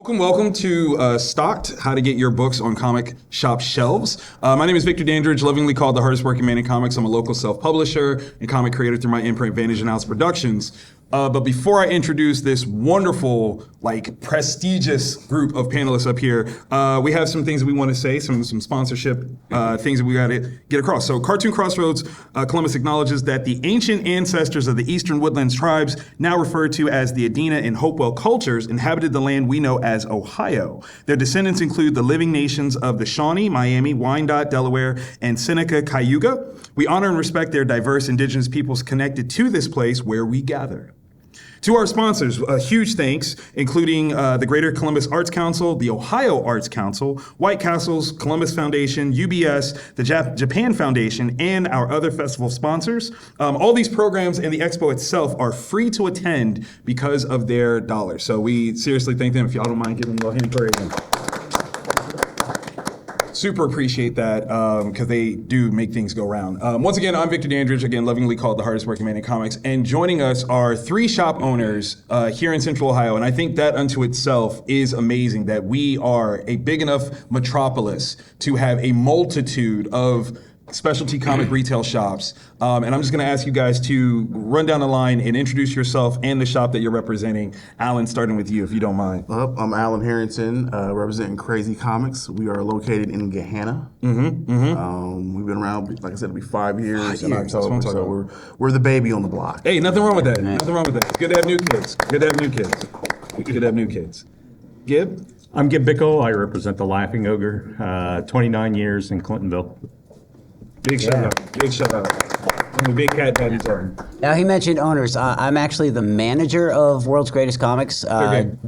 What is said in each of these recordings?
Welcome to Stocked, How to Get Your Books on Comic Shop Shelves. My name is Victor Dandridge, lovingly called the hardest working man in comics. I'm a local self-publisher and comic creator through my imprint Vantage and House Productions. But before I introduce this wonderful, prestigious group of panelists up here, we have some things that we want to say, some sponsorship things that we got to get across. So Cartoon Crossroads Columbus acknowledges that the ancient ancestors of the Eastern Woodlands tribes, now referred to as the Adena and Hopewell cultures, inhabited the land we know as Ohio. Their descendants include the living nations of the Shawnee, Miami, Wyandotte, Delaware, and Seneca, Cayuga. We honor and respect their diverse indigenous peoples connected to this place where we gather. To our sponsors, a huge thanks, including the Greater Columbus Arts Council, the Ohio Arts Council, White Castle's Columbus Foundation, UBS, the Japan Foundation, and our other festival sponsors. All these programs and the expo itself are free to attend because of their dollars. So we seriously thank them. If y'all don't mind giving them a hand praise. Super appreciate that because they do make things go round. Once again, I'm Victor Dandridge, again, lovingly called the hardest working man in comics. And joining us are three shop owners here in Central Ohio. And I think that unto itself is amazing that we are a big enough metropolis to have a multitude of specialty comic retail shops. And I'm just going to ask you guys to run down the line and introduce yourself and the shop that you're representing. Alan, starting with you, if you don't mind. I'm Allen Harrington, representing Krazzy Comics. We are located in Gahanna. We've been around, like I said, it'll be 5 years in October, so we're the baby on the block. Hey, nothing wrong with that. Nothing wrong with that. It's good to have new kids. Good to have new kids. Good to have new kids. Gib? I'm Gib Bickel. I represent the Laughing Ogre. 29 years in Clintonville. Big shout out. Big shout out. I'm a big cat daddy turn. Now, he mentioned owners. I'm actually the manager of World's Greatest Comics.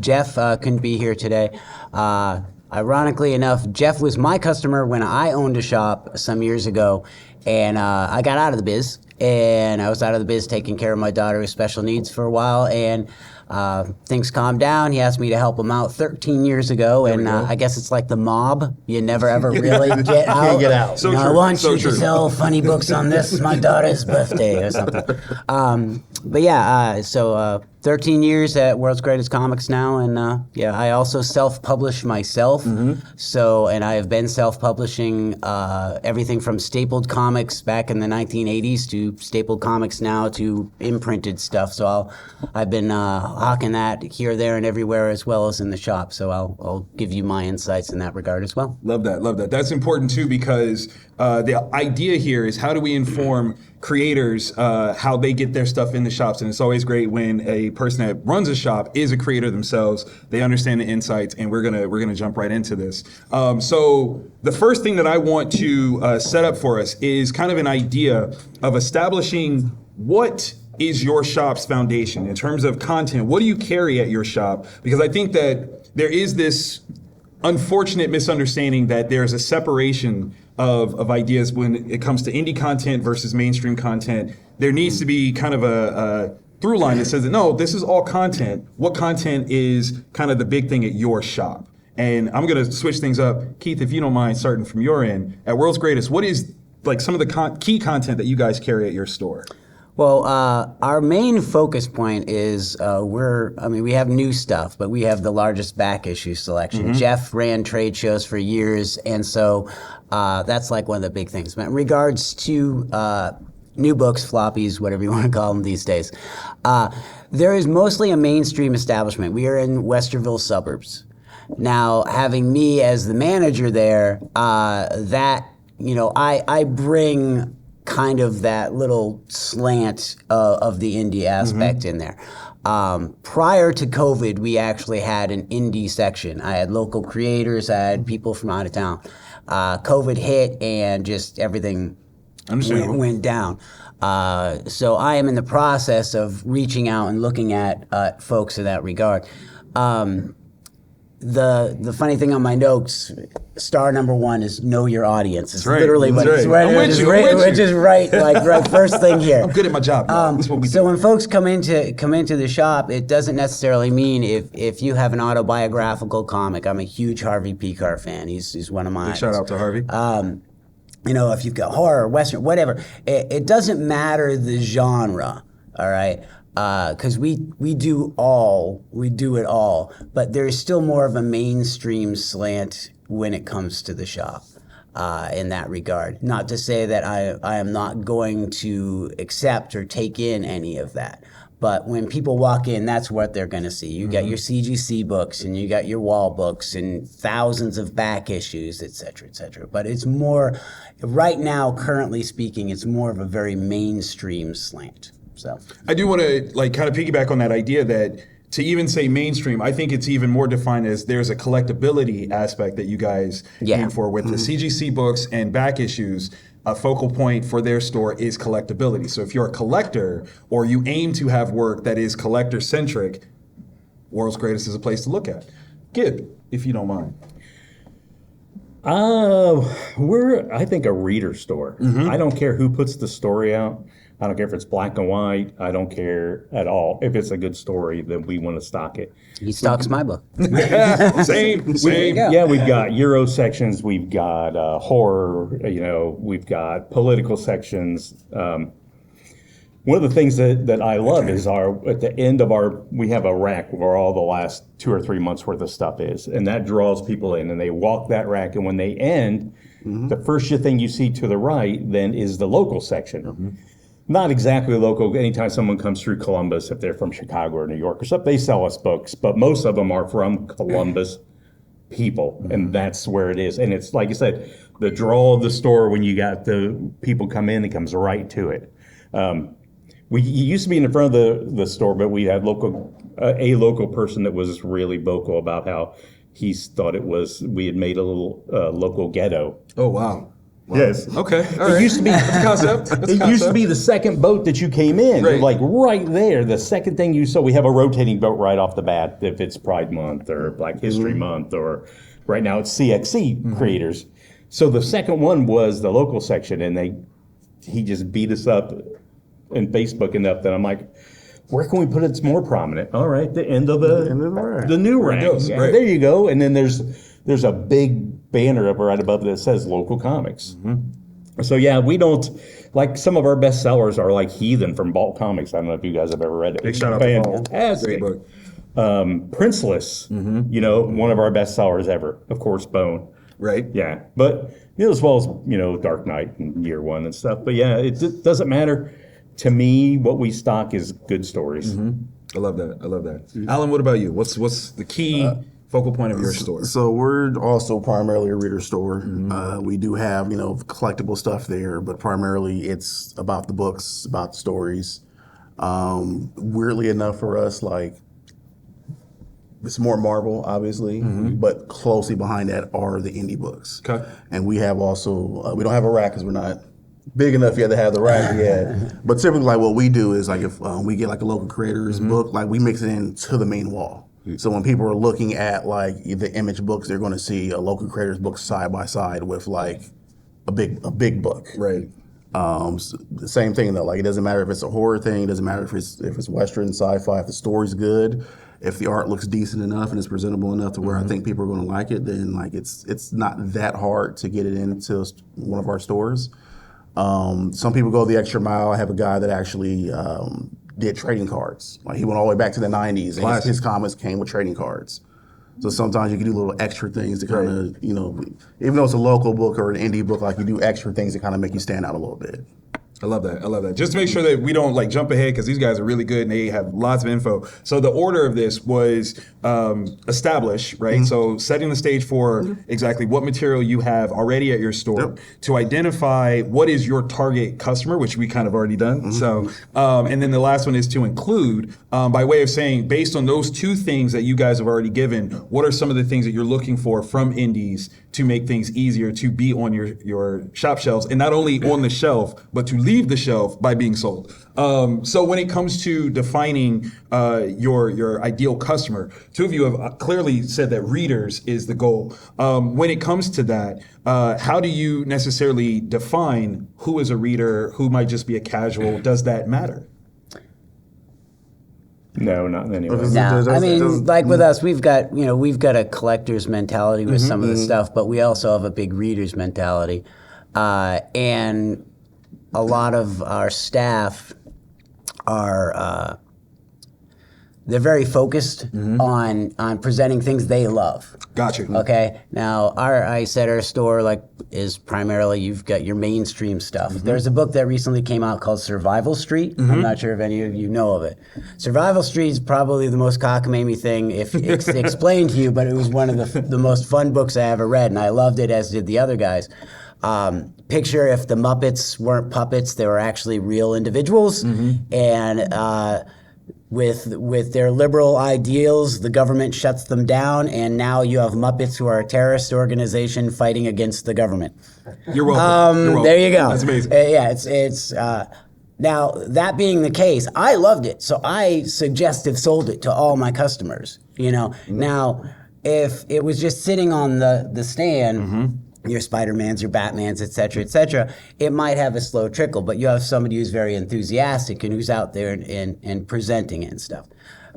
Jeff couldn't be here today. Ironically enough, Jeff was my customer when I owned a shop some years ago, and I got out of the biz. And I was out of the biz taking care of my daughter with special needs for a while, and things calmed down. He asked me to help him out 13 years ago, and I guess it's like the mob. You never ever really get out. Can't get out. So I want you to sell funny books on this my daughter's birthday or something. So 13 years at World's Greatest Comics now, and I also self-publish myself. So, and I have been self-publishing everything from stapled comics back in the 1980s to stapled comics now to imprinted stuff. So I've been hawking that here, there, and everywhere, as well as in the shop. So I'll give you my insights in that regard as well. Love that, love that. That's important too, because the idea here is how do we inform creators how they get their stuff in the shops. And it's always great when a person that runs a shop is a creator themselves. They understand the insights, and we're gonna jump right into this. So the first thing that I want to set up for us is kind of an idea of establishing what is your shop's foundation in terms of content. What do you carry at your shop? Because I think that there is this unfortunate misunderstanding that there's a separation of ideas when it comes to indie content versus mainstream content. There needs to be kind of a through line that says that, no, this is all content. What content is kind of the big thing at your shop? And I'm gonna switch things up. Keith, if you don't mind starting from your end, at World's Greatest, what is some of the key content that you guys carry at your store? Well, our main focus point is we have new stuff, but we have the largest back issue selection. Jeff ran trade shows for years, and so that's like one of the big things. But in regards to new books, floppies, whatever you want to call them these days, there is mostly a mainstream establishment. We are in Westerville suburbs. Now, having me as the manager there, I bring kind of that little slant of the indie aspect in there. Prior to COVID, we actually had an indie section. I had local creators, I had people from out of town. COVID hit and just everything went down. So I am in the process of reaching out and looking at folks in that regard. The funny thing on my notes, star number one is know your audience. It's literally what it's right. Which is right, right first thing here. I'm good at my job. That's what we do. So when folks come into the shop, it doesn't necessarily mean if you have an autobiographical comic. I'm a huge Harvey Pekar fan. He's one of mine. Shout out to Harvey. If you've got horror, western, whatever, it doesn't matter the genre. All right. because we do it all, but there's still more of a mainstream slant when it comes to the shop. In that regard, not to say that I am not going to accept or take in any of that, but when people walk in, that's what they're going to see. You got your CGC books, and you got your wall books, and thousands of back issues, et cetera, et cetera. But it's more, right now, currently speaking, it's more of a very mainstream slant. So I do want to kind of piggyback on that idea that to even say mainstream, I think it's even more defined as there's a collectability aspect that you guys aim for with the CGC books and back issues. A focal point for their store is collectability. So if you're a collector or you aim to have work that is collector centric, World's Greatest is a place to look at. Gib, if you don't mind. We're, I think, a reader store. I don't care who puts the story out. I don't care if it's black and white. I don't care at all. If it's a good story, then we want to stock it. he stocks my book. Same. Yeah, we've got Euro sections. We've got horror. We've got political sections. One of the things that I love is at the end of we have a rack where all the last 2 or 3 months worth of stuff is, and that draws people in, and they walk that rack, and when they end, the first thing you see to the right then is the local section. Not exactly local. Anytime someone comes through Columbus, if they're from Chicago or New York or something, they sell us books, but most of them are from Columbus people, and that's where it is. And it's like you said, the draw of the store when you got the people come in, it comes right to it. We used to be in the front of the store, but we had a local person that was really vocal about how he thought we had made a little local ghetto. Oh, wow. Yes. Okay. All right. It used to be That's a concept. It used to be the second boat that you came in, Right. like right there. The second thing you saw, we have a rotating boat right off the bat. If it's Pride Month or Black History Month, or right now it's CXC creators. So the second one was the local section, and he just beat us up in Facebook enough that I'm like, where can we put it more prominent? All right, the end of the new rack. goes, Yeah, right. there you go. And then there's a big banner up right above that says local comics. So yeah, we don't, like, some of our best sellers are like Heathen from Vault Comics. I don't know if you guys have ever read it. Big shout out to Vault. Fantastic. Great book. Princeless, one of our best sellers ever. Of course, Bone. Right. Yeah, but as well as Dark Knight and Year One and stuff. But yeah, it doesn't matter. To me, what we stock is good stories. I love that. Alan, what about you? What's the key focal point of your store? So we're also primarily a reader store. We do have, collectible stuff there, but primarily it's about the books, about the stories. Weirdly enough for us, it's more Marvel, obviously, but closely behind that are the indie books. Okay. And we have also, we don't have a rack because we're not big enough yet to have the rack yet. But typically, what we do is, if we get a local creator's book, we mix it into the main wall. So when people are looking at the image books, they're going to see a local creator's book side by side with a big book. Right. The same thing though. It doesn't matter if it's a horror thing. It doesn't matter if it's Western, sci-fi. If the story's good, if the art looks decent enough and it's presentable enough to where I think people are going to like it, then it's not that hard to get it into one of our stores. Some people go the extra mile. I have a guy that actually did trading cards. He went all the way back to the 90s, and his comics came with trading cards. So sometimes you can do little extra things to kind of, even though it's a local book or an indie book, you do extra things to kind of make you stand out a little bit. I love that. Just to make sure that we don't jump ahead, because these guys are really good and they have lots of info. So the order of this was establish, right? So setting the stage for exactly what material you have already at your store, to identify what is your target customer, which we kind of already done. So, and then the last one is to include, by way of saying, based on those two things that you guys have already given, what are some of the things that you're looking for from indies to make things easier to be on your shop shelves, and not only on the shelf, but to leave the shelf by being sold. So when it comes to defining your ideal customer, two of you have clearly said that readers is the goal. When it comes to that, how do you necessarily define who is a reader, who might just be a casual? Does that matter? No, not in any way. No, I mean, with us, we've got a collector's mentality with some of the stuff, but we also have a big reader's mentality, and a lot of our staff are they're very focused on presenting things they love. Got you. Okay. Now, I said our store is primarily you've got your mainstream stuff. There's a book that recently came out called Survival Street. I'm not sure if any of you know of it. Survival Street is probably the most cockamamie thing if explained to you, but it was one of the most fun books I ever read, and I loved it, as did the other guys. Picture if the Muppets weren't puppets, they were actually real individuals, and with their liberal ideals, the government shuts them down, and now you have Muppets who are a terrorist organization fighting against the government. You're welcome. You're welcome. There you go. That's amazing. It's now, that being the case, I loved it, so I suggestive sold it to all my customers. Now, if it was just sitting on the stand, your Spider-Mans, your Batmans, et cetera, it might have a slow trickle, but you have somebody who's very enthusiastic and who's out there and presenting it and stuff.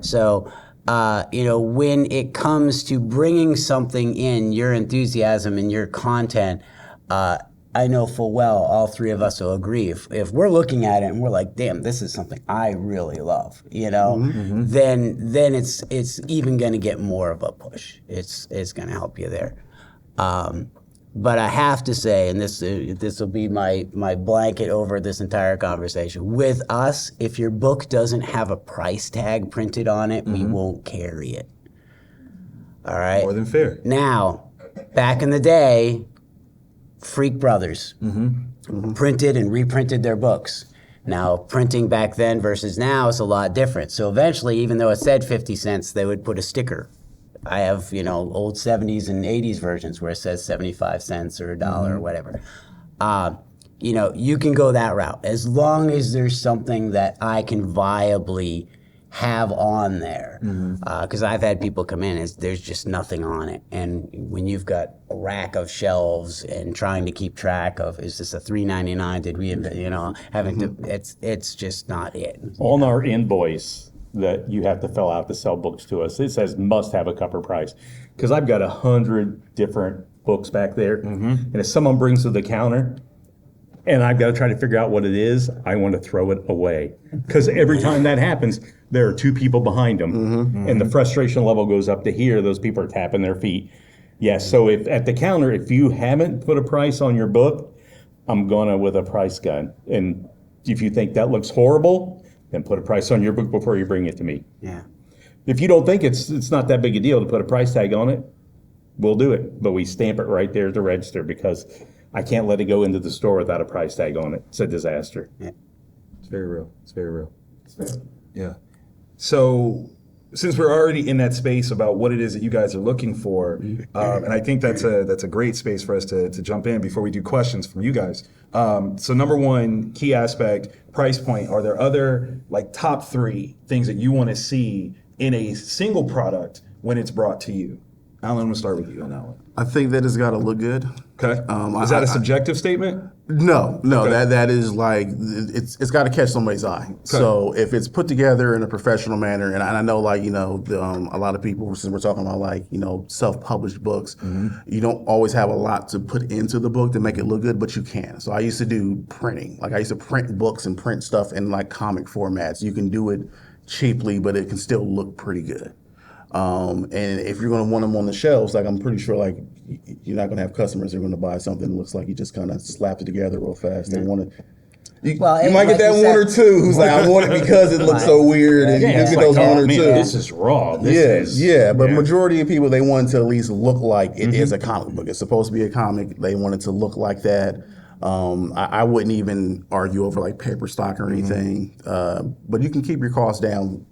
So, when it comes to bringing something in, your enthusiasm and your content, I know full well all three of us will agree. If we're looking at it and we're like, damn, this is something I really love, then it's even going to get more of a push. It's going to help you there. But I have to say, and this will be my blanket over this entire conversation, with us, if your book doesn't have a price tag printed on it, we won't carry it. All right? More than fair. Now, back in the day, Freak Brothers printed and reprinted their books. Now, printing back then versus now is a lot different. So eventually, even though it said 50 cents, they would put a sticker. I have, old 70s and 80s versions where it says 75 cents or $1 or whatever. You can go that route as long as there's something that I can viably have on there. Because I've had people come in and there's just nothing on it. And when you've got a rack of shelves and trying to keep track of, is this a $3.99? Did we, having to, it's just not it. On our invoice that you have to fill out to sell books to us, it says must have a cover price. Because I've got 100 different books back there. And if someone brings to the counter and I've got to try to figure out what it is, I want to throw it away. Because every time that happens, there are two people behind them. And the frustration level goes up to here. Those people are tapping their feet. Yes, so if at the counter, if you haven't put a price on your book, I'm gonna with a price gun. And if you think that looks horrible, then put a price on your book before you bring it to me. Yeah. If you don't think it's not that big a deal to put a price tag on it, we'll do it. But we stamp it right there at the register because I can't let it go into the store without a price tag on it. It's a disaster. Yeah. It's very real. It's very real. Yeah. So since we're already in that space about what it is that you guys are looking for, and I think that's a great space for us to jump in before we do questions from you guys. So number one, key aspect, price point. Are there other top 3 things that you want to see in a single product when it's brought to you? Alan, I'm gonna start with you on that one. I think that it's got to look good. Okay. Is that a subjective statement? No, Okay. that is it's got to catch somebody's eye. Okay. So if it's put together in a professional manner, and I know a lot of people, since we're talking about self-published books, you don't always have a lot to put into the book to make it look good, but you can. So I used to do printing. I used to print books and print stuff in comic formats. You can do it cheaply, but it can still look pretty good. And if you're going to want them on the shelves, I'm pretty sure you're not going to have customers that are going to buy something that looks like you just kind of slapped it together real fast. They want to. You might get that one or two who's I want it because it looks so weird, and you get those one or two. This is raw. But majority of people, they want it to at least look like it is a comic book. It's supposed to be a comic. They want it to look like that. I wouldn't even argue over paper stock or anything, but you can keep your costs down.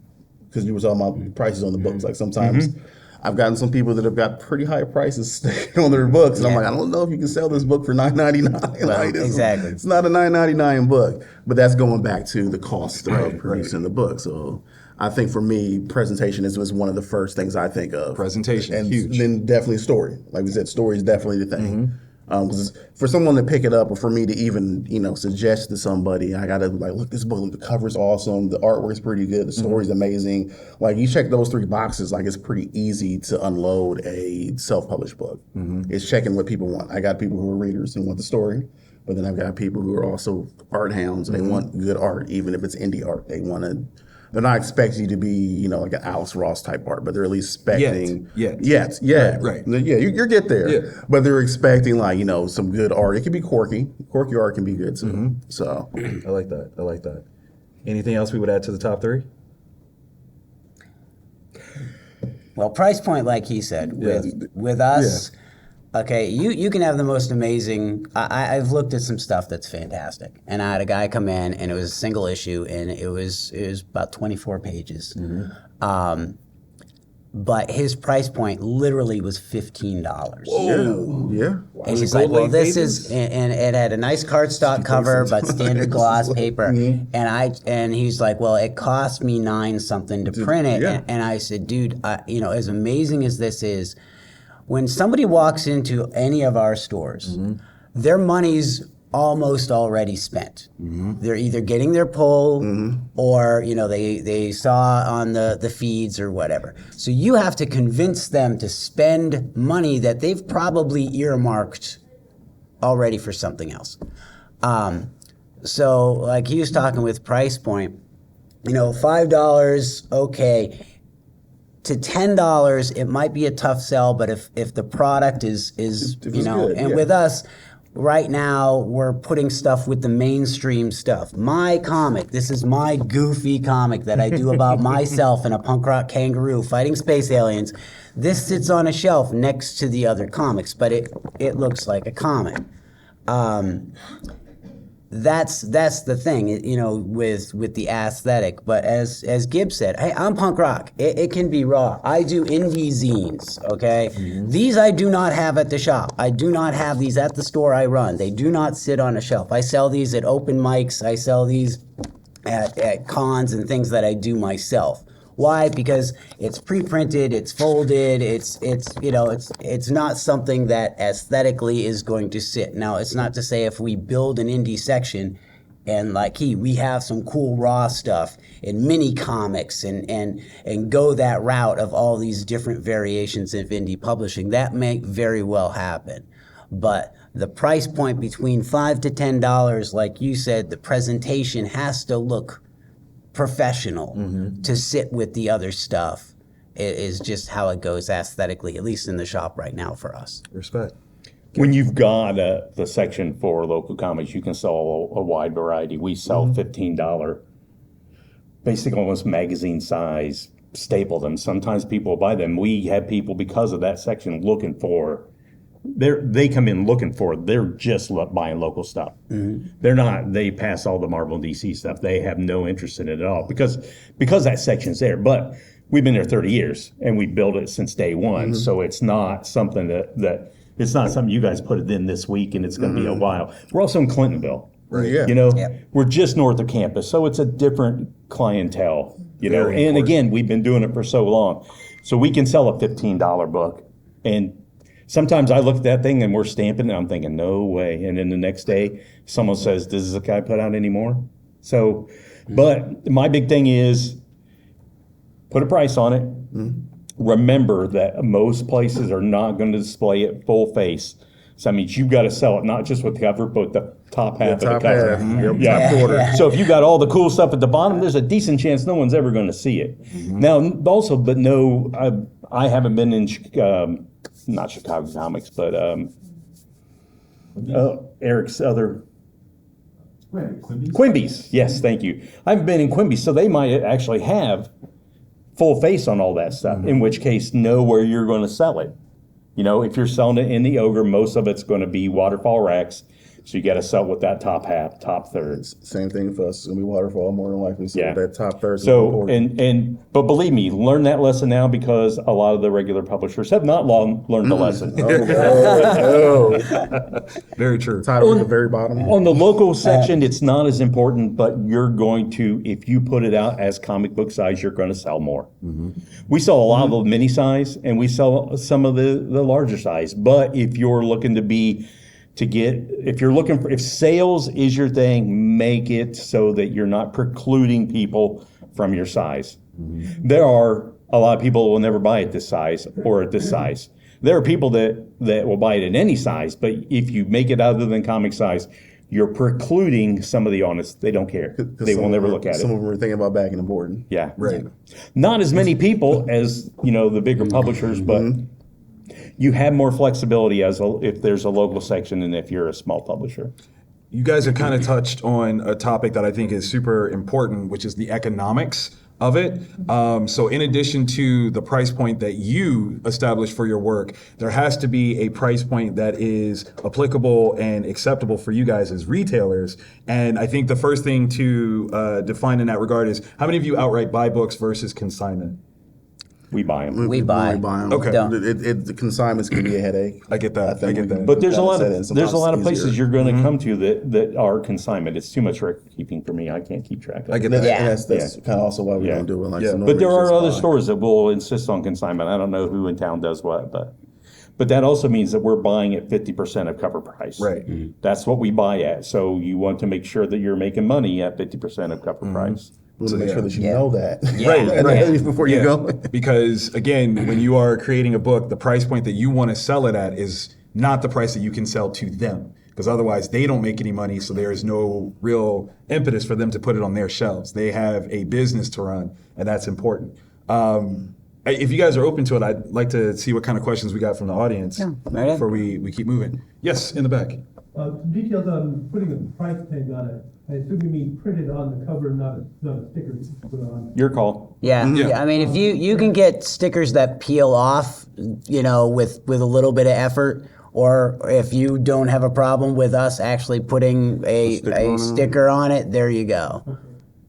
Because you were talking about prices on the books. Sometimes I've gotten some people that have got pretty high prices on their books. And I'm I don't know if you can sell this book for $9.99. Exactly. It's not a $9.99 book. But that's going back to the cost of producing the book. So I think for me, presentation is one of the first things I think of. Presentation, and huge. Then definitely story. Like we said, story is definitely the thing. Because for someone to pick it up, or for me to even suggest to somebody, I gotta look, this book, the cover's awesome, the artwork's pretty good, the story's amazing. You check those 3 boxes, it's pretty easy to unload a self-published book. It's checking what people want. I got people who are readers and want the story, but then I've got people who are also art hounds and they want good art, even if it's indie art. They want to they're not expecting you to be, you know, like an Alice Ross type art, but they're at least expecting. Yeah. Right. Yeah, you get there. Yeah. But they're expecting, like, you know, some good art. It can be quirky. Quirky art can be good too. So I like that. Anything else we would add to the top 3? Well, price point, like he said, with us, okay, you can have the most amazing. I've looked at some stuff that's fantastic, and I had a guy come in, and it was a single issue, and it was about 24 pages. But his price point literally was $15. yeah. And he's like, well, this is, and it had a nice cardstock cover, but standard gloss paper. And he's like, well, it cost me $9 something to print it. Yeah. And I said, dude, you know, as amazing as this is, when somebody walks into any of our stores, their money's almost already spent. They're either getting their pull or, you know, they saw on the feeds or whatever. So you have to convince them to spend money that they've probably earmarked already for something else. So like he was talking with price point, you know, $5, okay. To $10, it might be a tough sell, but if the product is you know, good, and with us, right now, we're putting stuff with the mainstream stuff. My comic, this is my goofy comic that I do about myself and a punk rock kangaroo fighting space aliens. This sits on a shelf next to the other comics, but it looks like a comic. That's the thing, you know, with the aesthetic. But as Gib said, hey, I'm punk rock. It can be raw. I do indie zines, okay? These I do not have at the shop. I do not have these at the store I run. They do not sit on a shelf. I sell these at open mics. I sell these at cons and things that I do myself. Why? Because it's pre-printed, it's folded, it's you know, it's not something that aesthetically is going to sit. Now, it's not to say if we build an indie section and like we have some cool raw stuff and mini comics and go that route of all these different variations of indie publishing, that may very well happen. But the price point between $5 to $10, like you said, the presentation has to look professional to sit with the other stuff. It is just how it goes aesthetically, at least in the shop right now for us. Respect. When you've got the section for local comics, you can sell a wide variety. We sell $15, basically almost magazine size staple them. Sometimes people buy them. We have people, because of that section, looking for. They come in looking for. They're just buying local stuff. They're not. They pass all the Marvel and DC stuff. They have no interest in it at all because that section's there. But we've been there 30 years and we built it since day one. So it's not something that it's not something you guys put it in this week and it's going to be a while. We're also in Clintonville. Right, yeah. You know, Yep. we're just north of campus, so it's a different clientele. You know, Very and important. again, we've been doing it for so long, so we can sell a $15 book and. Sometimes I look at that thing and we're stamping and I'm thinking, no way. And then the next day, someone says, does this guy put out any more? So, but my big thing is put a price on it. Remember that most places are not going to display it full face. So that means you've got to sell it, not just with the cover, but the top half of the cover. Top quarter. So if you got all the cool stuff at the bottom, there's a decent chance no one's ever going to see it. Now, also, but no, I haven't been in not Chicago Comics, but Eric's other Quimby's. Yes, thank you. I haven't been in Quimby's, so they might actually have full face on all that stuff. In which case, know where you're going to sell it. You know, if you're selling it in the Ogre, most of it's going to be waterfall racks. So you got to sell with that top half, top third. Same thing for us. It's gonna be waterfall more than likely. So Yeah. that top third. So but believe me, learn that lesson now because a lot of the regular publishers have not long learned the lesson. Very true. title at the very bottom. On the local section, it's not as important, but you're going to, if you put it out as comic book size, you're going to sell more. We sell a lot of the mini size, and we sell some of the larger size. But if you're looking if sales is your thing, make it so that you're not precluding people from your size. There are a lot of people who will never buy at this size or at this size. There are people that will buy it in any size, but if you make it other than comic size, you're precluding some of the honest. They don't care. They will never look at Some it. of them are thinking about bagging and boarding. Yeah. Right. Not as many people as, the bigger publishers, but you have more flexibility if there's a local section than if you're a small publisher. You guys have kind of touched on a topic that I think is super important, which is the economics of it. So in addition to the price point that you establish for your work, there has to be a price point that is applicable and acceptable for you guys as retailers. And I think the first thing to define in that regard is, how many of you outright buy books versus consignment? We buy them. We buy. them. Okay. The consignments can be a headache. I get that. I get that. But there's a lot Gotta of set it, there's a lot of sometimes places easier. you're going to come to that are consignment. It's too much record keeping for me. I can't keep track of I it. get that. Yeah. And that's kind of also why we don't do it. Like, so But there normally are it's other just stores that will insist on consignment. I don't know who in town does what, but that also means that we're buying at 50% of cover price. Right. That's what we buy at. So you want to make sure that you're making money at 50% of cover price. We want to make sure that you know that. Right. Before you go. Because again, when you are creating a book, the price point that you want to sell it at is not the price that you can sell to them. Because otherwise they don't make any money, so there is no real impetus for them to put it on their shelves. They have a business to run, and that's important. If you guys are open to it, I'd like to see what kind of questions we got from the audience right on. before we keep moving. Yes, in the back. Some details on putting a price tag on it. I assume you mean printed on the cover, not a sticker that you put on. Your call. Yeah. I mean, if you can get stickers that peel off, with a little bit of effort, or if you don't have a problem with us actually putting a sticker on it, there you go. Okay.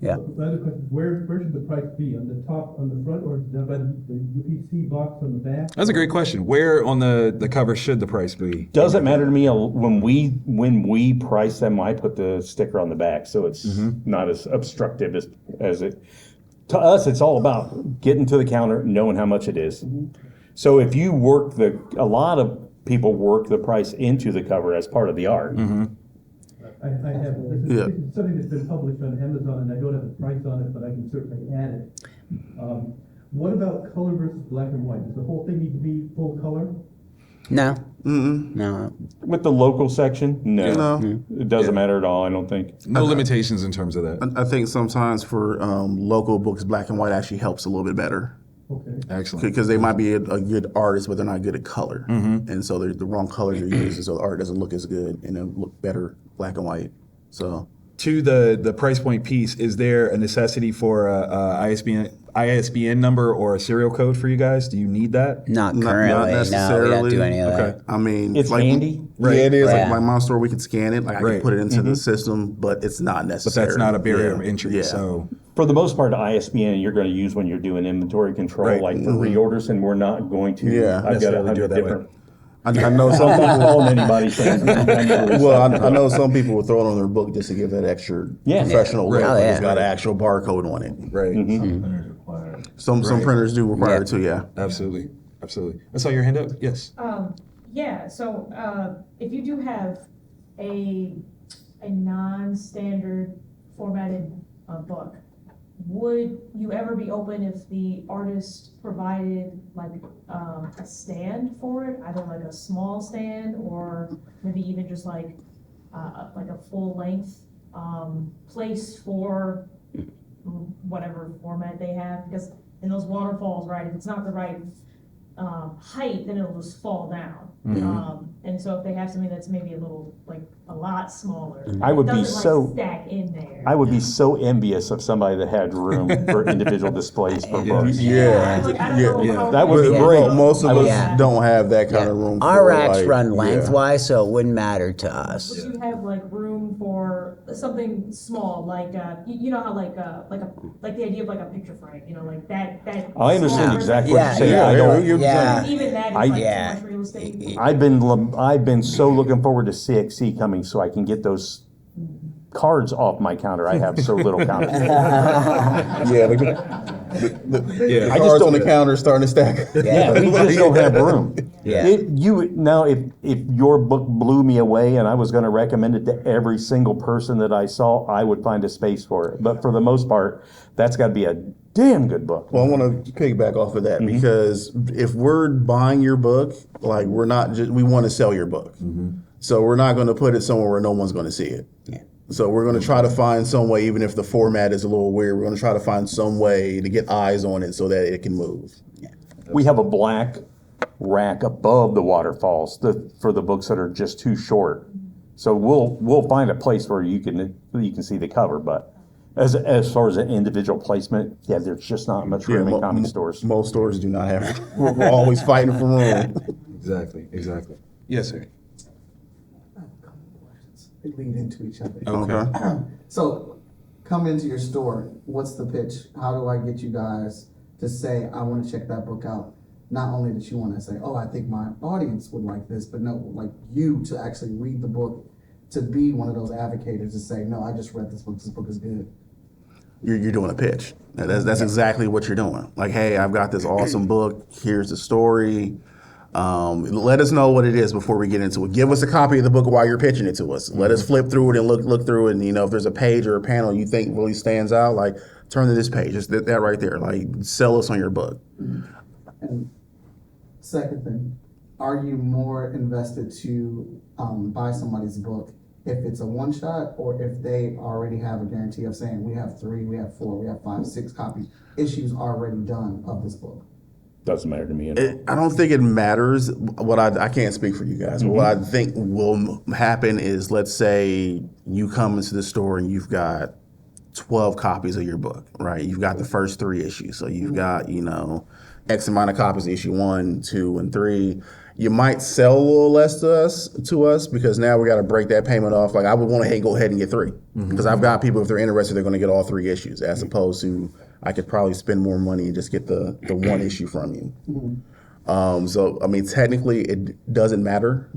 Yeah. The other question is, where should the price be? On the top, on the front, or down by the UPC box on the back? That's a great question. Where on the cover should the price be? Doesn't matter to me when we price them. I put the sticker on the back, so it's not as obstructive as it. To us, it's all about getting to the counter, knowing how much it is. So if you work a lot of people work the price into the cover as part of the art. I have, this is something that's been published on Amazon, and I don't have a price on it, but I can certainly add it. What about color versus black and white? Does the whole thing need to be full color? No. No. With the local section, no. No. It doesn't matter at all, I don't think. No limitations in terms of that. I think sometimes for local books, black and white actually helps a little bit better. Okay. Excellent. Because they might be a good artist, but they're not good at color. And so they're the wrong colors are used, so the art doesn't look as good, and it'll look better black and white. So To the price point piece, is there a necessity for a ISBN number or a serial code for you guys? Do you need that? Not currently. No, we don't do any of that. Okay. I mean, It's handy. Right. Yeah, it is. Right. Like my store, we can scan it. Like I Right. can put it into the system, but it's not But necessary. that's not a barrier Yeah. of entry. Yeah. So For the most part, ISBN you're going to use when you're doing inventory control, Right. like for reorders, and we're not going to. Yeah. I've got Necessarily do it 100 that way. different. I know some I'm not people. calling anybody saying. Well, I know some people will throw it on their book just to give that extra Yeah. professional look. Right. Oh, Like yeah. It's got an actual barcode on it. right. Some printers do require Yeah. it too. Yeah. Absolutely. Absolutely. I saw your hand up. Yes. Yeah, so if you do have a non-standard formatted book, would you ever be open if the artist provided like a stand for it, either like a small stand or maybe even just like a full length place for whatever format they have? Because in those waterfalls, right, if it's not the right height, then it'll just fall down. And so if they have something that's maybe a lot smaller, I would it be doesn't, so- stack in there. I would be so envious of somebody that had room for individual displays for books. Yeah. I don't know Yeah. how That would be But great. most of us Yeah. don't have that kind of room. Our for, racks like, run yeah. lengthwise, so it wouldn't matter to us. Would you have like room for something small, like you know how like the idea of like a picture frame, you know, like that. I understand small- exactly what Yeah, you're saying. yeah, I yeah, don't. you're Yeah. Even that is I- like yeah. too much real estate. I've been so looking forward to CXC coming so I can get those cards off my counter. I have so little counter. Yeah. The I just cards on don't- the counter starting to stack. Yeah, we just don't have room. Yeah. If your book blew me away and I was going to recommend it to every single person that I saw, I would find a space for it. But for the most part, that's got to be a damn good book. Well, I want to piggyback off of that because if we're buying your book, like we're not just, we want to sell your book. So we're not going to put it somewhere where no one's going to see it. So we're going to try to find some way, even if the format is a little weird, we're going to try to find some way to get eyes on it so that it can move. We have a black rack above the waterfalls for the books that are just too short. So we'll find a place where you can see the cover, but as far as an individual placement, yeah, there's just not much room in comic stores. Most stores do not have. We're always fighting for room. Exactly. Yes, sir. They lead into each other. Okay. So, come into your store. What's the pitch? How do I get you guys to say, I want to check that book out? Not only that you want to say, oh, I think my audience would like this, but no, like you to actually read the book, to be one of those advocates to say, no, I just read this book is good. You're doing a pitch. That's exactly what you're doing. Like, hey, I've got this awesome book. Here's the story. Let us know what it is before we get into it. Give us a copy of the book while you're pitching it to us. Let us flip through it and look through it. And, if there's a page or a panel you think really stands out, like, turn to this page. Just that right there. Like, sell us on your book. And second thing, are you more invested to buy somebody's book if it's a one shot, or if they already have a guarantee of saying, we have 3, we have 4, we have 5, 6 copies, issues already done of this book? Doesn't matter to me. I don't think it matters. I can't speak for you guys. But what I think will happen is, let's say you come into the store and you've got 12 copies of your book, right? You've got the first 3 issues. So you've got, X amount of copies, issue 1, 2, and 3. You might sell a little less to us because now we got to break that payment off. Like, I would want to go ahead and get 3 because I've got people, if they're interested, they're going to get all 3 issues, as opposed to I could probably spend more money and just get the 1 issue from you. So, I mean, technically it doesn't matter.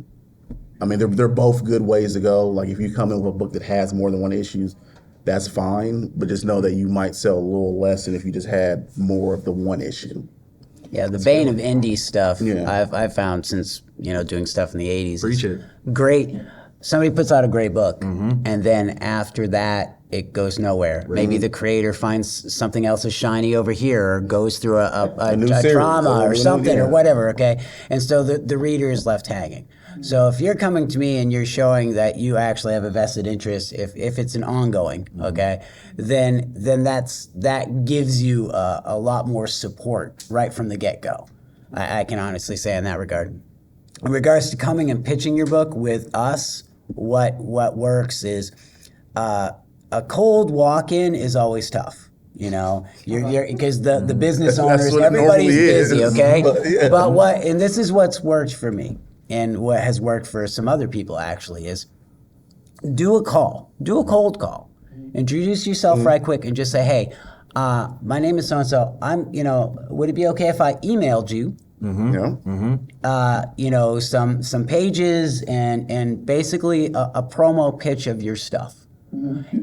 I mean, they're both good ways to go. Like, if you come in with a book that has more than 1 issue, that's fine. But just know that you might sell a little less than if you just had more of the 1 issue. Yeah, the bane of indie stuff Yeah. I've found since doing stuff in the 80s. Preach it. Great. Somebody puts out a great book, and then after that, it goes nowhere. Maybe the creator finds something else is shiny over here, or goes through a new series, trauma or or a new- something, or yeah. whatever, okay? And so the reader is left hanging. So if you're coming to me and you're showing that you actually have a vested interest, if it's an ongoing, okay, then that gives you a lot more support right from the get-go. I can honestly say in that regard. In regards to coming and pitching your book with us, what works is a cold walk-in is always tough. You're because the business That's owners, what it everybody's normally is. busy, okay? But, And this is what's worked for me, and what has worked for some other people actually, is do a cold call, introduce yourself right quick, and just say, hey, my name is so and so. Would it be okay if I emailed you? Some pages and basically a promo pitch of your stuff.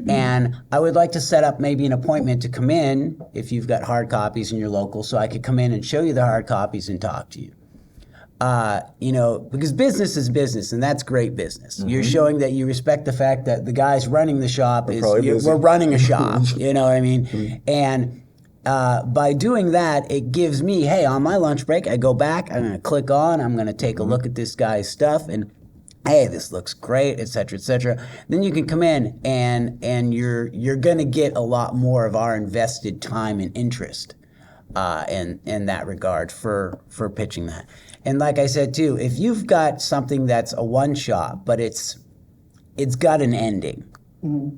And I would like to set up maybe an appointment to come in if you've got hard copies in your local, so I could come in and show you the hard copies and talk to you. Because business is business, and that's great business. You're showing that you respect the fact that the guys running the shop we're running a shop. You know what I mean? And by doing that, it gives me, hey, on my lunch break, I go back, I'm going to click on, I'm going to take a look at this guy's stuff, and hey, this looks great, et cetera, et cetera. Then you can come in and you're going to get a lot more of our invested time and interest in that regard for pitching that. And like I said too, if you've got something that's a one shot, but it's got an ending,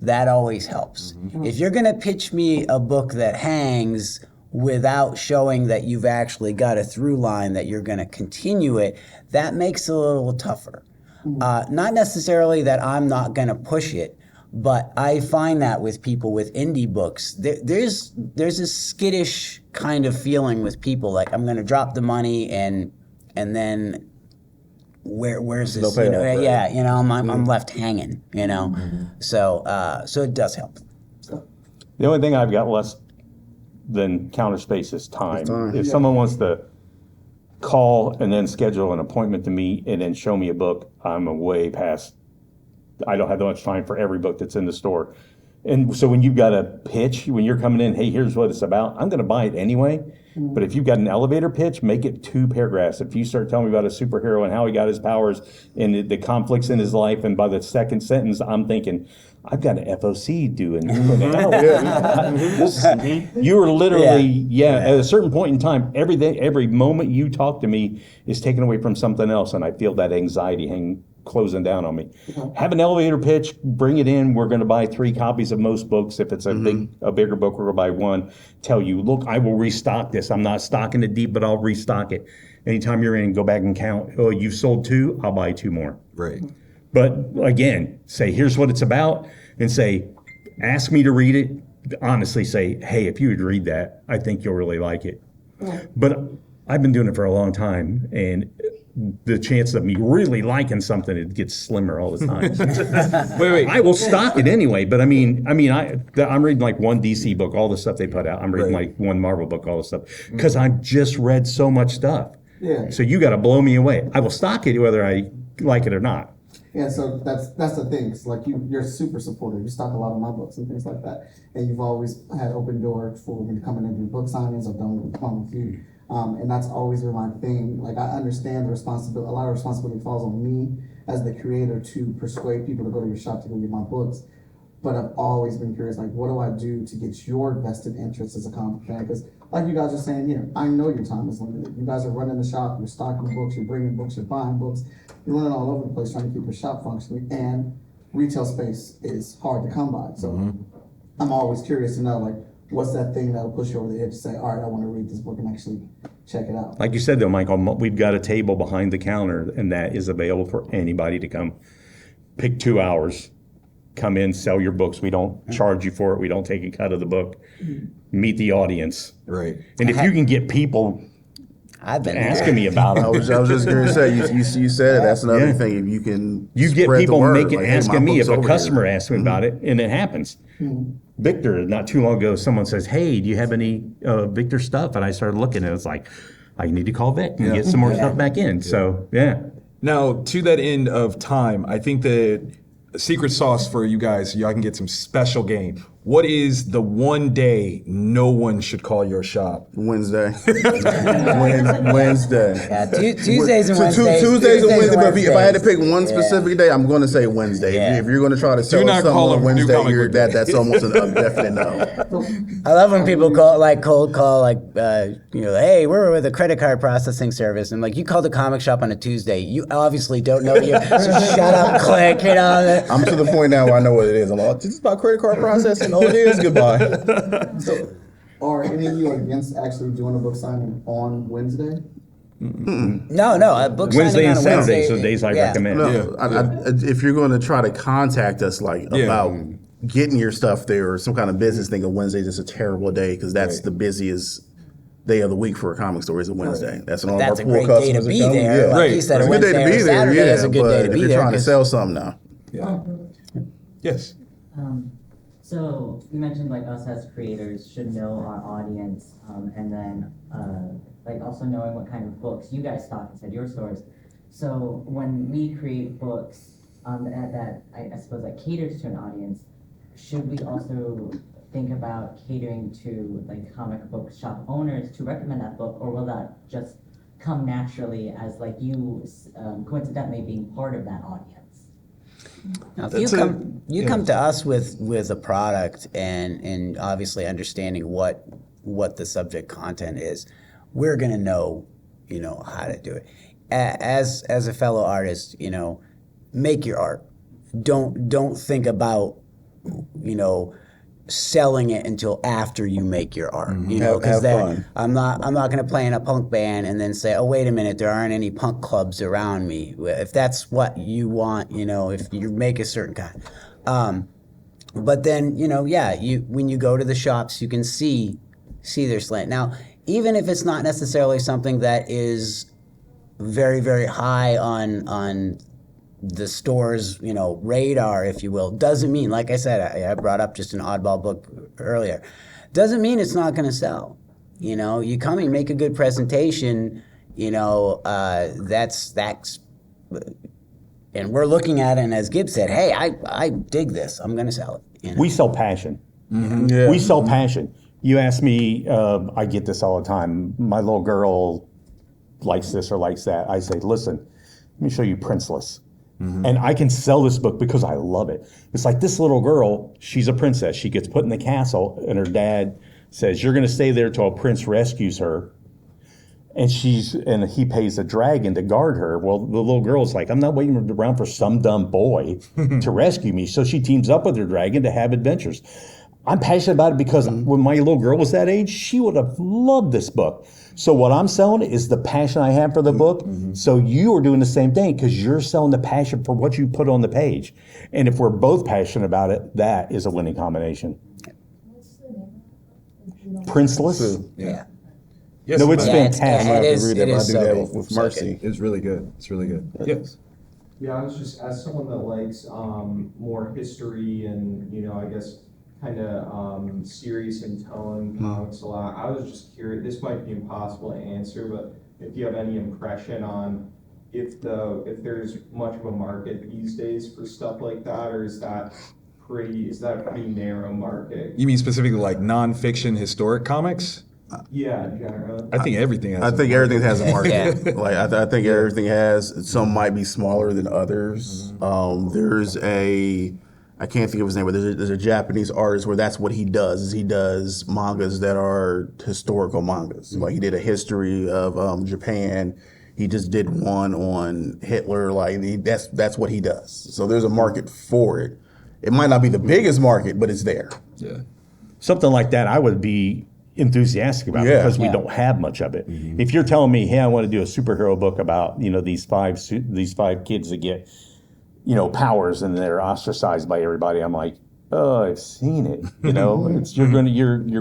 that always helps. If you're going to pitch me a book that hangs without showing that you've actually got a through line that you're going to continue it, that makes it a little tougher. Not necessarily that I'm not going to push it, but I find that with people with indie books, there's a skittish kind of feeling with people, like I'm going to drop the money and then where's this? No payoff, right? Yeah, I'm left hanging. So it does help. The only thing I've got less than counter space is time. If someone wants to call and then schedule an appointment to meet and then show me a book, I'm way past. I don't have that much time for every book that's in the store. And so when you've got a pitch, when you're coming in, hey, here's what it's about, I'm going to buy it anyway. But if you've got an elevator pitch, make it 2 paragraphs. If you start telling me about a superhero and how he got his powers and the conflicts in his life, and by the second sentence, I'm thinking, I've got an FOC doing You were literally, at a certain point in time, every moment you talk to me is taken away from something else, and I feel that anxiety closing down on me. Have an elevator pitch, bring it in. We're going to buy 3 copies of most books. If it's a bigger book, we're going to buy 1. Tell you, look, I will restock this. I'm not stocking it deep, but I'll restock it. Anytime you're in, go back and count. Oh, you've sold 2, I'll buy 2 more. Right. But again, say, here's what it's about, and say, ask me to read it. Honestly say, hey, if you would read that, I think you'll really like it. But I've been doing it for a long time, and the chance of me really liking something, it gets slimmer all the time. Wait. I will stock it anyway, but I'm reading like 1 DC book, all the stuff they put out. I'm reading like 1 Marvel book, all the stuff, because I've just read so much stuff. Yeah. So you got to blow me away. I will stock it whether I like it or not. Yeah, so that's the thing. It's like you're super supportive. You stock a lot of my books and things like that, and you've always had open door for me to come in and do book signings. I've done one with you, and that's always been my thing. Like, I understand the responsibility. A lot of responsibility falls on me as the creator to persuade people to go to your shop to go get my books. But I've always been curious, like, what do I do to get your vested interest as a comic fan? Because, like you guys are saying here, I know your time is limited. You guys are running the shop, you're stocking books, you're bringing books, you're buying books, you're running all over the place trying to keep your shop functioning, and retail space is hard to come by. So I'm always curious to know, like, what's that thing that'll push you over the edge to say, all right, I want to read this book and actually check it out. Like you said, though, Michael, we've got a table behind the counter, and that is available for anybody to come pick 2 hours. Come in, sell your books. We don't charge you for it. We don't take a cut of the book. Meet the audience. Right. And if you can get people I've been asking me about I it, was just going to say, you said it. That's another thing. If you can, you get spread the people word, making like, hey, asking my me book's if a over customer here. asks me about it, and it happens. Victor, not too long ago, someone says, "Hey, do you have any Victor stuff?" And I started looking, and it's like, I need to call Vic and get some more stuff back in. So Now, to that end of time, I think that secret sauce for you guys, so y'all can get some special game. What is the one day no one should call your shop? Wednesday. Wednesday. Yeah, Tuesdays and Wednesdays. Tuesdays and Wednesdays. But if I had to pick one Yeah. specific day, I'm going to say Wednesday. Yeah. If you're going to try to sell not something call on them New Wednesday, Comic Book Day. that's almost a definite no. I love when people cold call, like, hey, we're with a credit card processing service. And like, you called the comic shop on a Tuesday. You obviously don't know you. So shut up, click, I'm to the point now where I know what it is. I'm like, this is about credit card processing. Oh, it is. Goodbye. So, are any of you against actually doing a book signing on Wednesday? No, a book Wednesday signing and on a Saturday, Wednesday. so days I yeah. recommend. No, if you're going to try to contact us about getting your stuff there or some kind of business thing, on Wednesday is a terrible day because that's the busiest day of the week for a comic store is a Wednesday. That's when all That's our a poor great day to customers be are coming. there. Yeah. Like you said, It's a a good day to Wednesday be or there. Saturday is a good but day to if be you're there. trying to 'cause- sell something now. Yes. So you mentioned like us as creators should know our audience, and then like also knowing what kind of books you guys stock inside your stores. So when we create books that I suppose that caters to an audience, should we also think about catering to like comic book shop owners to recommend that book, or will that just come naturally as like you coincidentally being part of that audience? Now, if you come to us with a product and obviously understanding what the subject content is, we're gonna know how to do it. As a fellow artist, make your art. Don't think about selling it until after you make your art. Have Because fun. I'm not going to play in a punk band and then say, oh, wait a minute, there aren't any punk clubs around me. If that's what you want, if you make a certain kind. But then, when you go to the shops, you can see their slant. Now, even if it's not necessarily something that is very, very high on the store's, radar, if you will, doesn't mean, like I said, I brought up just an oddball book earlier, doesn't mean it's not going to sell. You come and make a good presentation, that's, and we're looking at it, and as Gib said, hey, I dig this, I'm going to sell it. We sell passion. Yeah. We sell passion. You ask me, I get this all the time. My little girl likes this or likes that. I say, listen, let me show you Princeless. And I can sell this book because I love it. It's like this little girl, she's a princess. She gets put in the castle, and her dad says, "You're going to stay there till a prince rescues her." And he pays a dragon to guard her. Well, the little girl's like, "I'm not waiting around for some dumb boy to rescue me." So she teams up with her dragon to have adventures. I'm passionate about it because when my little girl was that age, she would have loved this book. So what I'm selling is the passion I have for the book. So you are doing the same thing because you're selling the passion for what you put on the page. And if we're both passionate about it, that is a winning combination. Princeless? Yeah. Yes, No, it's Yeah, fantastic. I it have is- to read it that, but I is do so that good. with So Mercy. It's really good. It's really good. Yes. Yeah, I was just, as someone that likes more history and, I guess kind of serious in tone comics a lot, I was just curious, this might be impossible to answer, but if you have any impression on if there's much of a market these days for stuff like that, or is that a pretty narrow market? You mean specifically like nonfiction historic comics? Yeah, generally. I think everything has. I think everything has a market. Yeah. Like I think everything has. Some might be smaller than others. There's I can't think of his name, but there's a Japanese artist where that's what he does. Is he does mangas that are historical mangas. Like he did a history of Japan. He just did one on Hitler. Like that's what he does. So there's a market for it. It might not be the biggest market, but it's there. Yeah. Something like that I would be enthusiastic about because we don't have much of it. If you're telling me, hey, I want to do a superhero book about, these five kids that get, powers and they're ostracized by everybody, I'm like, oh, I've seen it. You're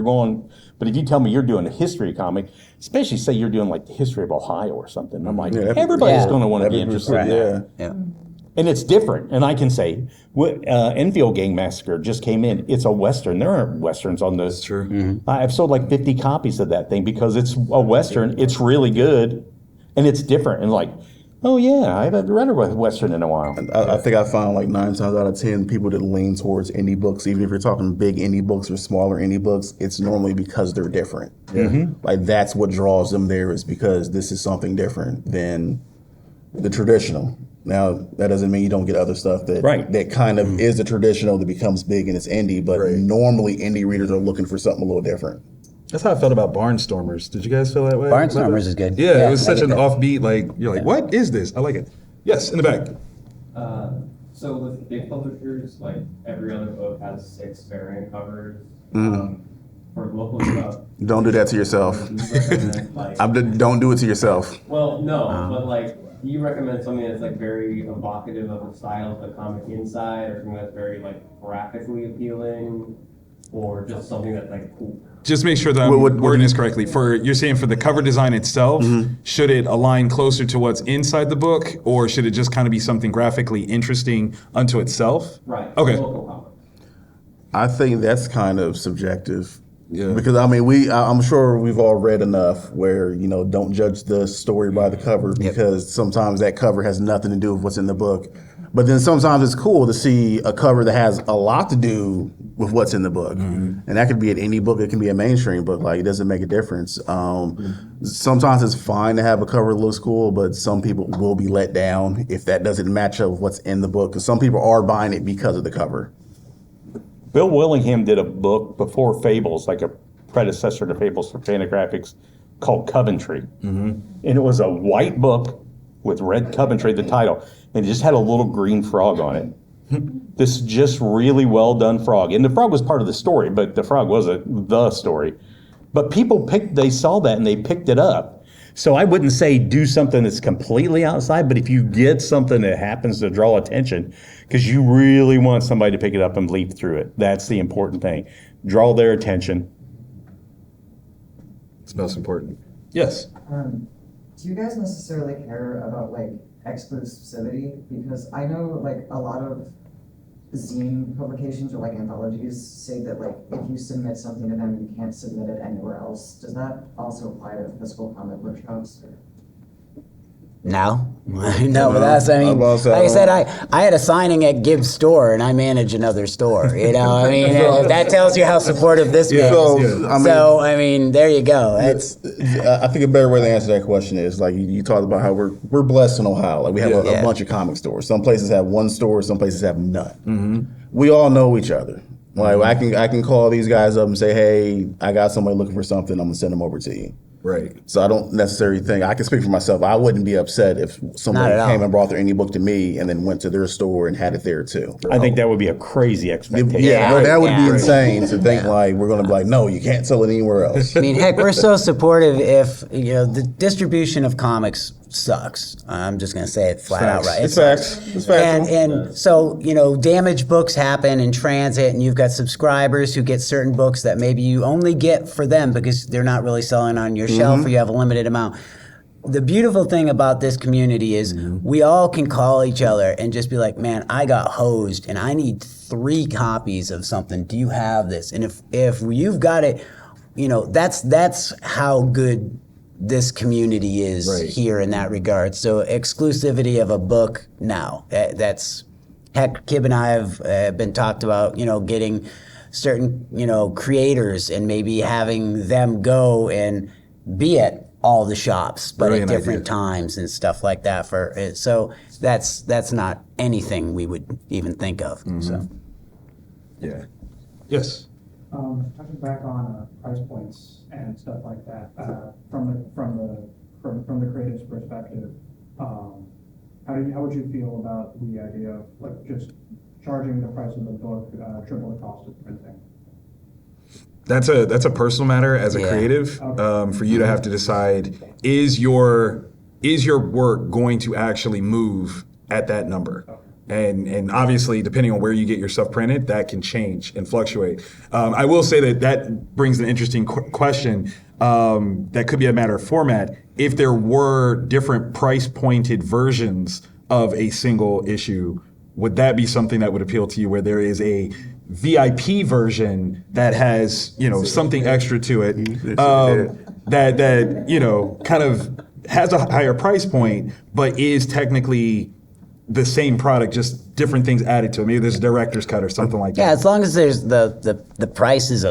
going. But if you tell me you're doing a history comic, especially say you're doing like the history of Ohio or something, I'm like, everybody's going to want to be interested in that. Yeah. And it's different. And I can say, Enfield Gang Massacre just came in. It's a Western. There aren't Westerns on this. That's true. I've sold like 50 copies of that thing because it's a Western. It's really good. And it's different. And like, oh yeah, I haven't read a Western in a while. I think I found like 9 times out of 10 people that lean towards indie books, even if you're talking big indie books or smaller indie books, it's normally because they're different. Like that's what draws them there, is because this is something different than the traditional. Now, that doesn't mean you don't get other stuff that kind of is the traditional that becomes big and it's indie, but normally indie readers are looking for something a little different. That's how I felt about Barnstormers. Did you guys feel that way? Barnstormers is good. Yeah, it was I such get an that. offbeat, like, you're like, what is this? I like it. Yes, in the back. So with big publishers, like every other book has 6 variant covers. For local stuff. Don't do that to yourself. Don't do it to yourself. Well, no, but like, do you recommend something that's like very evocative of the style of the comic inside, or something that's very like graphically appealing, or just something that's like cool? Just make sure that I'm wording this correctly. You're saying for the cover design itself, should it align closer to what's inside the book, or should it just kind of be something graphically interesting unto itself? Right. Okay. Local comic. I think that's kind of subjective. Yeah. Because I mean, I'm sure we've all read enough where, don't judge the story by the cover, because sometimes that cover has nothing to do with what's in the book. But then sometimes it's cool to see a cover that has a lot to do with what's in the book. And that could be an indie book, it can be a mainstream book, like it doesn't make a difference. Sometimes it's fine to have a cover that looks cool, but some people will be let down if that doesn't match up with what's in the book, because some people are buying it because of the cover. Bill Willingham did a book before Fables, like a predecessor to Fables for Fantagraphics, called Coventry. And it was a white book with red Coventry, the title, and it just had a little green frog on it. This just really well done frog. And the frog was part of the story, but the frog wasn't the story. But they saw that and they picked it up. So I wouldn't say do something that's completely outside, but if you get something that happens to draw attention, because you really want somebody to pick it up and leaf through it. That's the important thing. Draw their attention. It's most important. Yes. Do you guys necessarily care about like exclusivity? Because I know like a lot of zine publications or like anthologies say that like if you submit something to them, you can't submit it anywhere else. Does that also apply to physical comic book shops? No. No, but that's, I mean, I'm also- like I said, I had a signing at Gib's store, and I manage another store, you know, I mean, if that tells you how supportive this man is. So, I mean, there you go. It's, I think a better way to answer that question is like you talked about how we're blessed in Ohio. Like we have a bunch of comic stores. Some places have one store, some places have none. We all know each other. Like I can call these guys up and say, hey, I got somebody looking for something. I'm gonna send them over to you. Right. So I don't necessarily think I can speak for myself. I wouldn't be upset if somebody came and brought their indie book to me and then went to their store and had it there too. I think that would be a crazy expectation. Yeah, that would be insane to think like we're going to be like, no, you can't sell it anywhere else. I mean, heck, we're so supportive if, you know, the distribution of comics sucks. I'm just going to say it flat out right. It's facts. It's facts. And so, you know, damaged books happen in transit, and you've got subscribers who get certain books that maybe you only get for them because they're not really selling on your shelf or you have a limited amount. The beautiful thing about this community is we all can call each other and just be like, man, I got hosed and I need 3 copies of something. Do you have this? And if you've got it, you know, that's how good this community is here in that regard. So exclusivity of a book now, that's, heck, Gib and I have been talked about, you know, getting certain, you know, creators and maybe having them go and be at all the shops, but at different times and stuff like that. So that's not anything we would even think of. So, yeah. Yes. Touching back on price points and stuff like that, from the creative's perspective, how would you feel about the idea of like just charging the price of the book triple the cost of printing? That's a personal matter as a creative, for you to have to decide, is your work going to actually move at that number? And obviously, depending on where you get your stuff printed, that can change and fluctuate. I will say that brings an interesting question that could be a matter of format. If there were different price-pointed versions of a single issue, would that be something that would appeal to you, where there is a VIP version that has, you know, something extra to it, that you know, kind of has a higher price point, but is technically the same product, just different things added to it. Maybe there's a director's cut or something like that. Yeah, as long as there's the price is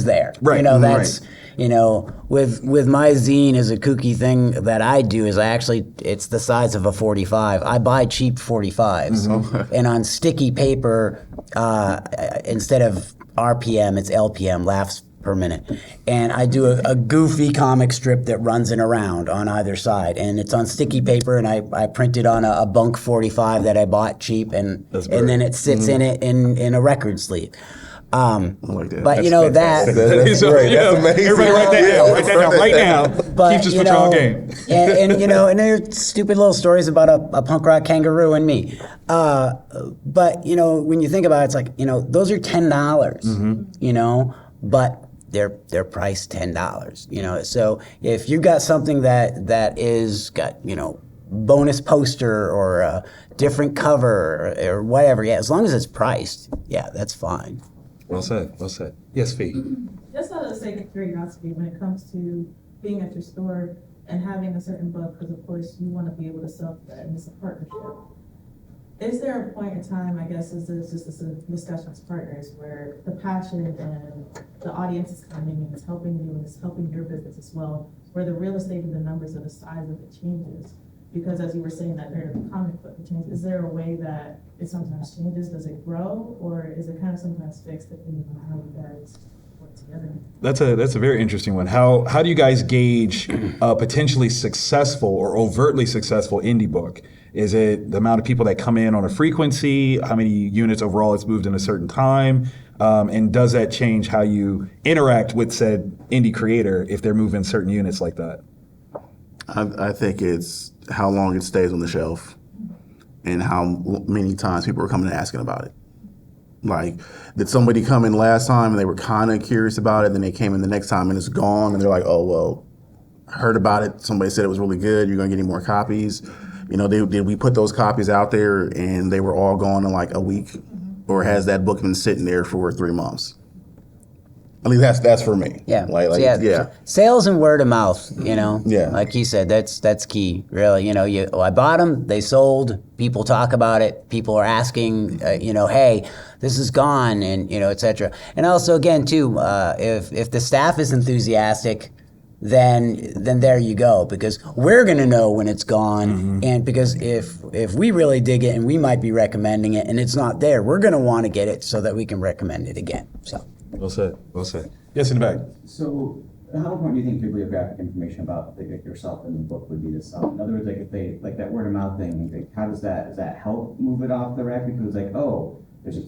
there. Right. You know, that's you know, with my zine as a kooky thing that I do is it's the size of a 45. I buy cheap 45s, and on sticky paper, instead of RPM, it's LPM, laughs per minute. And I do a goofy comic strip that runs in around on either side, and it's on sticky paper, and I print it on a bunk 45 that I bought cheap, and then it sits in it in a record sleeve. I like that. But you know That's great. That's amazing. Everybody write that down. Write that down right now. But, Keeps us you with your know, game. and you know, and there's stupid little stories about a punk rock kangaroo and me. But you know, when you think about it, it's like, you know, those are $10. You know, but they're priced $10. You know, so if you got something that is got, you know, bonus poster or a different cover or whatever, as long as it's priced, that's fine. Well said. Well said. Yes, Fee. Just out of the sake of curiosity, when it comes to being at your store and having a certain book, because of course you want to be able to sell that, and it's a partnership. Is there a point in time, I guess, is this just a discussion as partners, where the passion and the audience is coming and it's helping you and it's helping your business as well, where the real estate and the numbers of the size of it changes? Because as you were saying, that narrative of comic book changes. Is there a way that it sometimes changes? Does it grow, or is it kind of sometimes fixed depending on how you guys work together? That's a very interesting one. How do you guys gauge a potentially successful or overtly successful indie book? Is it the amount of people that come in on a frequency? How many units overall it's moved in a certain time? And does that change how you interact with said indie creator if they're moving certain units like that? I think it's how long it stays on the shelf and how many times people are coming and asking about it. Like, did somebody come in last time and they were kind of curious about it, then they came in the next time and it's gone, and they're like, oh, well, I heard about it, somebody said it was really good, you're going to get any more copies? You know, did we put those copies out there and they were all gone in like a week? Or has that book been sitting there for 3 months? I mean, that's for me. Yeah. Like, So, yeah. Sales and word of mouth, you know. Yeah. Like he said, that's key, really. You know, I bought them, they sold, people talk about it, people are asking, you know, hey, this is gone, and, you know, et cetera. And also, again, too, if the staff is enthusiastic, then there you go, because we're going to know when it's gone, and because if we really dig it and we might be recommending it and it's not there, we're going to want to get it so that we can recommend it again. So. Well said. Well said. Yes, in the back. So, how important do you think bibliographic information about like yourself in the book would be to sell? In other words, like if they like that word of mouth thing, like how does that help move it off the rack? Because it's like, oh,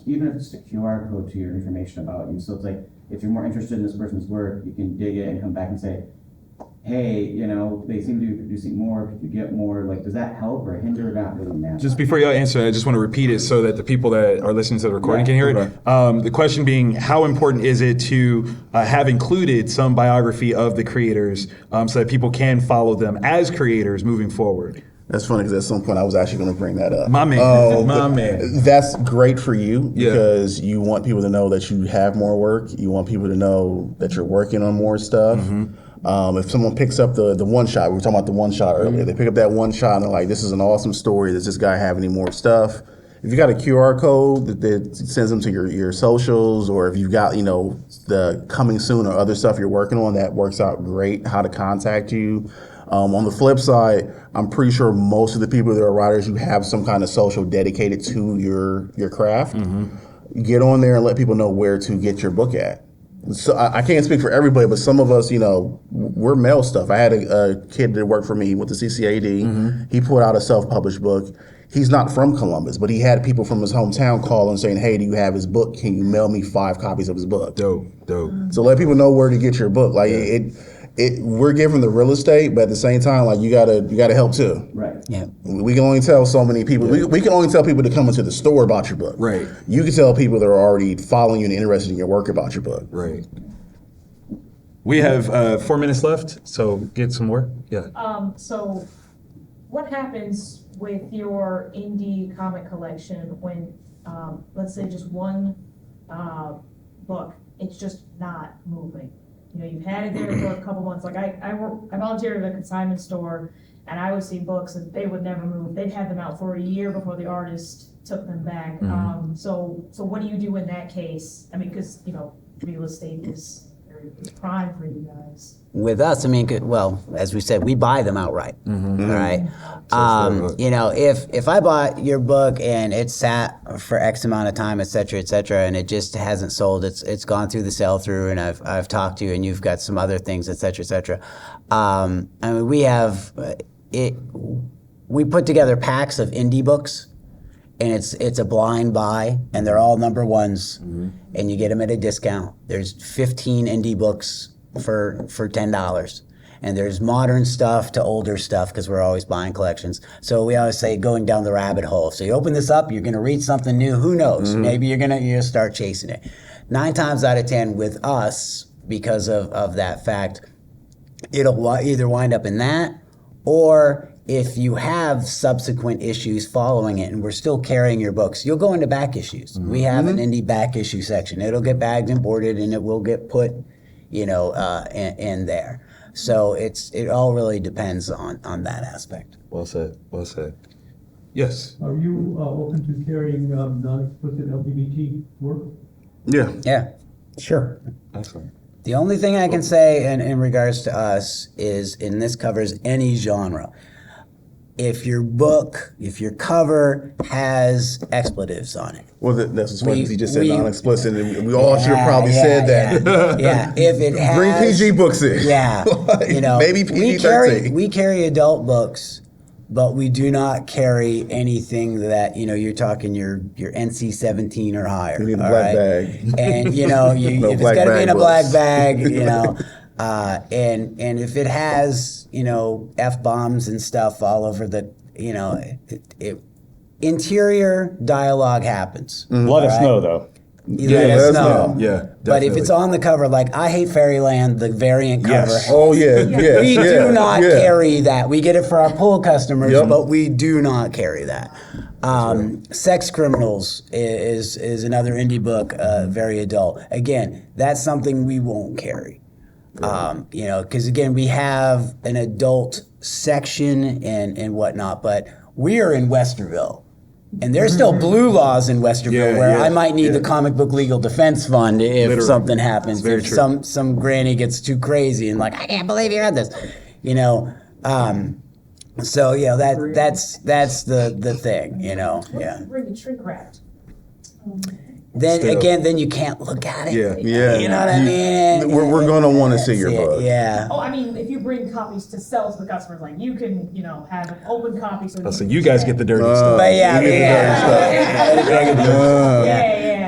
even if it's a QR code to your information about you, so it's like if you're more interested in this person's work, you can dig it and come back and say, hey, you know, they seem to be producing more. Could you get more? Like, does that help or hinder or not really matter? Just before y'all answer, I just want to repeat it so that the people that are listening to the recording can hear it. The question being, how important is it to have included some biography of the creators so that people can follow them as creators moving forward? That's funny because at some point I was actually going to bring that up. My man, my man. That's great for you because you want people to know that you have more work. You want people to know that you're working on more stuff. If someone picks up the one shot, we were talking about the one shot earlier, they pick up that one shot and they're like, this is an awesome story. Does this guy have any more stuff? If you got a QR code that sends them to your socials, or if you've got, you know, the coming soon or other stuff you're working on, that works out great, how to contact you. On the flip side, I'm pretty sure most of the people that are writers who have some kind of social dedicated to your craft, get on there and let people know where to get your book at. So I can't speak for everybody, but some of us, you know, we're mail stuff. I had a kid that worked for me with the CCAD. He put out a self-published book. He's not from Columbus, but he had people from his hometown call and saying, hey, do you have his book? Can you mail me 5 copies of his book? Dope. So let people know where to get your book. Like we're giving the real estate, but at the same time, like you gotta help too. Right. Yeah. We can only tell so many people. We can only tell people to come into the store about your book. Right. You can tell people that are already following you and interested in your work about your book. Right. We have 4 minutes left, so get some more. Yeah. So what happens with your indie comic collection when, let's say just one book, it's just not moving? You know, you've had it there for a couple months. Like I volunteered at a consignment store, and I would see books that they would never move. They'd have them out for a year before the artist took them back. So what do you do in that case? I mean, because, you know, real estate is very prime for you guys. With us, I mean, well, as we said, we buy them outright. All right. You know, if I bought your book and it sat for X amount of time, et cetera, and it just hasn't sold, it's gone through the sell through, and I've talked to you, and you've got some other things, et cetera. I mean, we have we put together packs of indie books, and it's a blind buy, and they're all number ones, and you get them at a discount. There's 15 indie books for $10, and there's modern stuff to older stuff because we're always buying collections. So we always say going down the rabbit hole. So you open this up, you're going to read something new. Who knows? Maybe you're going to start chasing it. 9 times out of 10 with us, because of that fact, it'll either wind up in that, or if you have subsequent issues following it and we're still carrying your books, you'll go into back issues. We have an indie back issue section. It'll get bagged and boarded, and it will get put, you know, in there. So it all really depends on that aspect. Well said. Yes. Are you open to carrying non-explicit LGBT work? Yeah. Sure. Excellent. The only thing I can say in regards to us is, and this covers any genre, if your cover has expletives on it. Well, that's what's funny, because he just said non-explicit, and we all should have probably said that. Yeah, if it has... Bring PG books in. Yeah, like, you know, maybe PG-13. We carry adult books, but we do not carry anything that, you know, you're talking your NC-17 or higher. You need a black bag. And, you know, if it's got to be in a black bag, you know... and if it has, you know, F-bombs and stuff all over the, you know, interior dialogue happens. Let us know, though. Let us know. Yeah, definitely. But if it's on the cover, like I Hate Fairyland, the variant cover. Yes. Oh, yeah. We do not carry that. We get it for our pull customers, but we do not carry that. Sex Criminals is another indie book, very adult. Again, that's something we won't carry. You know, because again, we have an adult section and whatnot, but we are in Westerville. And there's still blue laws in Westerville where I might need the comic book legal defense fund if something happens. If some granny gets too crazy and like, I can't believe you read this, you know. So yeah, that's the thing, you know. Yeah. Bring the shrink wrapped. Then you can't look at it. Yeah. You know what I mean? We're gonna want to see your book. Yeah. Oh, I mean, if you bring copies to sell to the customers, like you can, you know, have an open copy. So you guys get the dirty stuff. But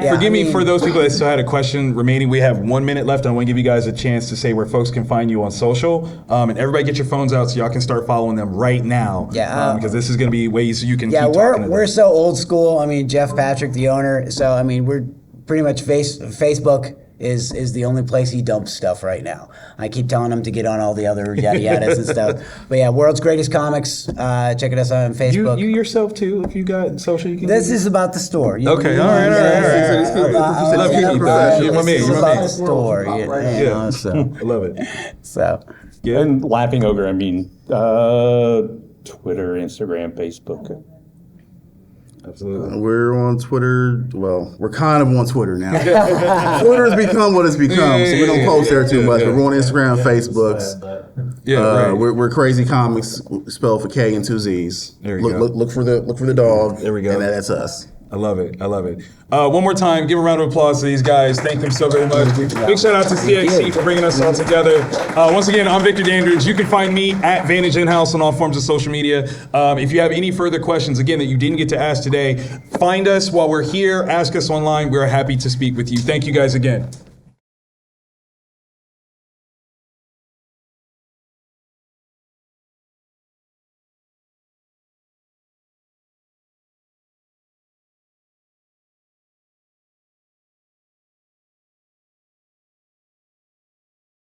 Forgive me for those people that still had a question remaining. We have 1 minute left. I want to give you guys a chance to say where folks can find you on social. And everybody get your phones out so y'all can start following them right now. Yeah. Because this is going to be ways you can keep talking to them. We're so old school. I mean, Jeff Patrick, the owner. So, I mean, we're pretty much Facebook is the only place he dumps stuff right now. I keep telling him to get on all the other yada yadas and stuff. But yeah, World's Greatest Comics. Check us out on Facebook. You yourself too, if you got social, you can. This is about the store. Okay, all right. I love you. You're my man. It's about the store. You know, so. I love it. So. Yeah. And Laughing Ogre, I mean, Twitter, Instagram, Facebook. Absolutely. We're on Twitter. Well, we're kind of on Twitter now. Twitter has become what it's become, so we don't post there too much. But we're on Instagram, Facebooks. We're Crazy Comics, spelled for K and 2 Z's. There you go. Look for the dog. There we go. And that's us. I love it. One more time, give a round of applause to these guys. Thank them so very much. Big shout out to CXC for bringing us all together. Once again, I'm Victor Dandridge. You can find me at Vantage In-House on all forms of social media. If you have any further questions, again, that you didn't get to ask today, find us while we're here. Ask us online. We're happy to speak with you. Thank you guys again.